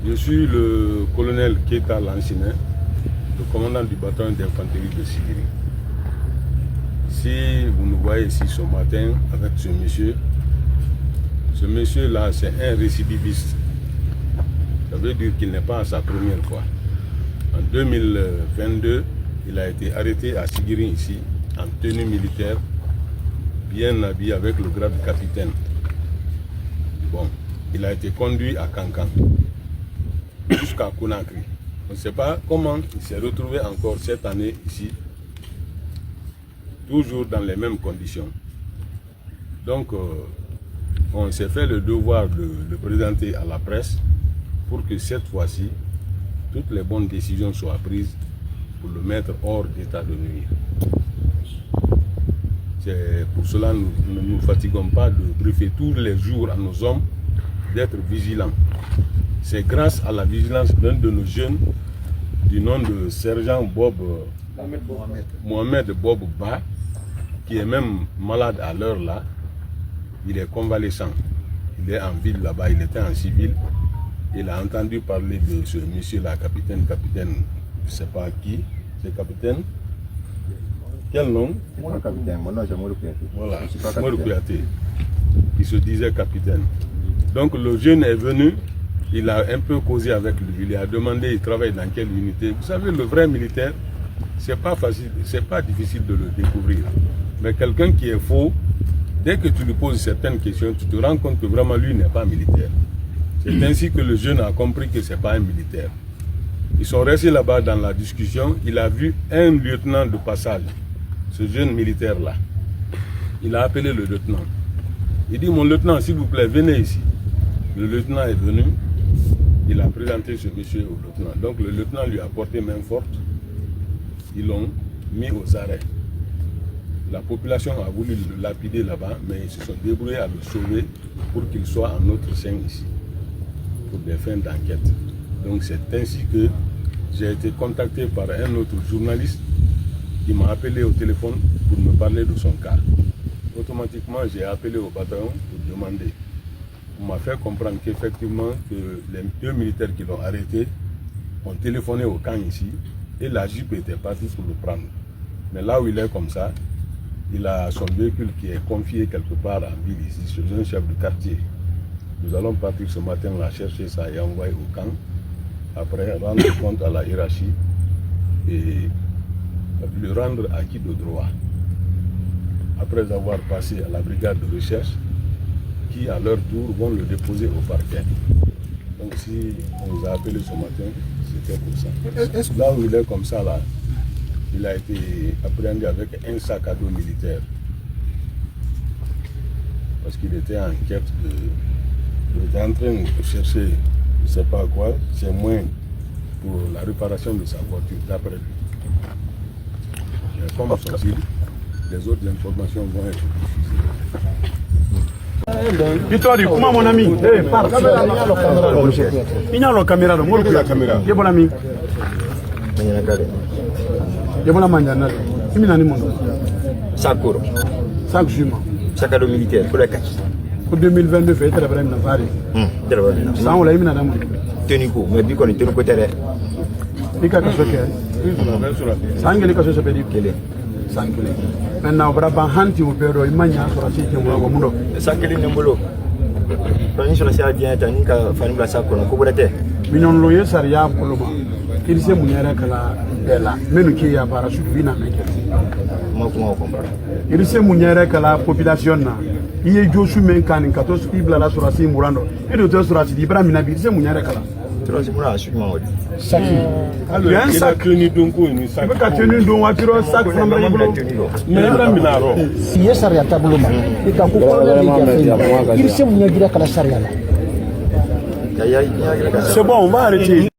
Je suis le colonel Keita Lansina, le commandant du bataillon d'infanterie de Sigiri. Si vous nous voyez ici ce matin avec ce monsieur-là, c'est un récidiviste. Ça veut dire qu'il n'est pas à sa première fois. En 2022, il a été arrêté à Sigiri ici, en tenue militaire, bien habillé avec le grade de capitaine. Bon, il a été conduit à Kankan, jusqu'à Conakry. On ne sait pas comment il s'est retrouvé encore cette année ici, toujours dans les mêmes conditions. Donc, on s'est fait le devoir de le présenter à la presse pour que cette fois-ci, toutes les bonnes décisions soient prises pour le mettre hors d'état de nuire. C'est pour cela que nous ne nous fatiguons pas de briefer tous les jours à nos hommes d'être vigilants. C'est grâce à la vigilance d'un de nos jeunes du nom de sergent Mohamed Bob Ba, qui est même malade à l'heure là. Il est convalescent. Il est en ville là-bas, il était en civil. Il a entendu parler de ce monsieur-là, capitaine, je ne sais pas qui, c'est capitaine. Quel nom? Moi, capitaine, mon nom c'est Moro Kouyaté. Voilà, Moro Kouyaté, qui se disait capitaine. Donc le jeune est venu, il a un peu causé avec lui, il a demandé, il travaille dans quelle unité. Vous savez, le vrai militaire, c'est pas facile, c'est pas difficile de le découvrir. Mais quelqu'un qui est faux, dès que tu lui poses certaines questions, tu te rends compte que vraiment lui n'est pas militaire. C'est ainsi que le jeune a compris que ce n'est pas un militaire. Ils sont restés là-bas dans la discussion, il a vu un lieutenant de passage, ce jeune militaire-là. Il a appelé le lieutenant. Il dit, mon lieutenant, s'il vous plaît, venez ici. Le lieutenant est venu, il a présenté ce monsieur au lieutenant. Donc le lieutenant lui a porté main forte, ils l'ont mis aux arrêts. La population a voulu le lapider là-bas, mais ils se sont débrouillés à le sauver pour qu'il soit en notre sein ici, pour des fins d'enquête. Donc c'est ainsi que j'ai été contacté par un autre journaliste qui m'a appelé au téléphone pour me parler de son cas. Automatiquement, j'ai appelé au bataillon pour demander. On m'a fait comprendre qu'effectivement, les deux militaires qui l'ont arrêté ont téléphoné au camp ici et la Jeep était partie pour le prendre. Mais là où il est comme ça, il a son véhicule qui est confié quelque part en ville ici, chez un chef de quartier. Nous allons partir ce matin là chercher ça et envoyer au camp. Après, rendre compte à la hiérarchie et le rendre acquis de droit. Après avoir passé à la brigade de recherche, qui à leur tour vont le déposer au parquet. Donc si on nous a appelé ce matin, c'était pour ça. Là où il est comme ça là, il a été appréhendé avec un sac à dos militaire. Parce qu'il était en quête il était en train de chercher, je ne sais pas quoi, c'est moins pour la réparation de sa voiture, d'après lui. Et comme sorti, les autres informations vont être diffusées. Dis-toi, comment mon ami? Parle. Il y a la caméra. Il y a mon ami. Yabona manjana imina ni mono Sakuro. 5 jours. Sakado militaire pour la cache. Pour 2022 fait très bien na Paris. Ça on l'a imina na mono. Teniko, mais bi ko ni teniko tere. Ika ka soke. Sangeli ka soke pedi kele. Sangeli. Maintenant braba hanti o pero imanya so rasi ke mo mundo. Sangeli nyambolo. Pani so rasi bien tani ka fani la sakona ko bodate. Minyon loye sariya koloma. Il s'est munyara kala bela menu qui ya para su vina meke il s'est munyara kala population na iye josu men kan ka to ibla la surasi murando et de to surasi ibrahim na bi il s'est munyara kala trosi mura su ma wodi saki alors il a tenu donc ni saki ka tenu donc wa tiro saki na mbra mais ibrahim na ro iye sariya tabulu ma e ka ko il s'est munyara kala sariya la c'est bon on va arrêter